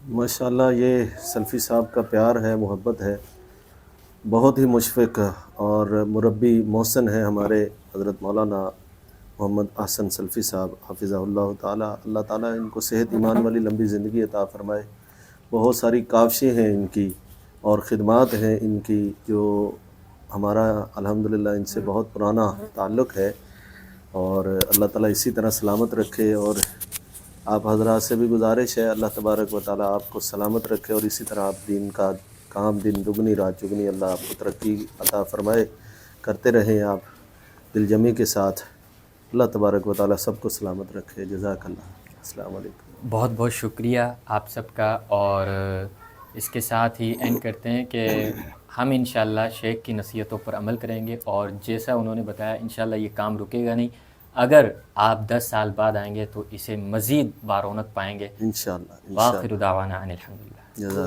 ماشاءاللہ یہ سلفی صاحب کا پیار ہے، محبت ہے، بہت ہی مشفق اور مربی محسن ہے ہمارے حضرت مولانا محمد احسن سلفی صاحب حفظہ اللہ تعالیٰ. اللہ تعالیٰ ان کو صحت ایمان والی لمبی زندگی عطا فرمائے. بہت ساری کاوشیں ہیں ان کی اور خدمات ہیں ان کی، جو ہمارا الحمدللہ ان سے بہت پرانا تعلق ہے، اور اللہ تعالیٰ اسی طرح سلامت رکھے. اور آپ حضرات سے بھی گزارش ہے، اللہ تبارک و تعالیٰ آپ کو سلامت رکھے، اور اسی طرح آپ دین کا کام دن دگنی رات چگنی اللہ آپ کو ترقی عطا فرمائے، کرتے رہیں آپ دل جمی کے ساتھ. اللہ تبارک و تعالیٰ سب کو سلامت رکھے. جزاک اللہ. السلام علیکم. بہت بہت شکریہ آپ سب کا. اور اس کے ساتھ ہی اینڈ کرتے ہیں کہ ہم انشاءاللہ شیخ کی نصیحتوں پر عمل کریں گے، اور جیسا انہوں نے بتایا انشاءاللہ یہ کام رکے گا نہیں. اگر آپ 10 سال بعد آئیں گے تو اسے مزید بارونق پائیں گے. انشاءاللہ وآخر دعوانا ان الحمدللہ. جزاک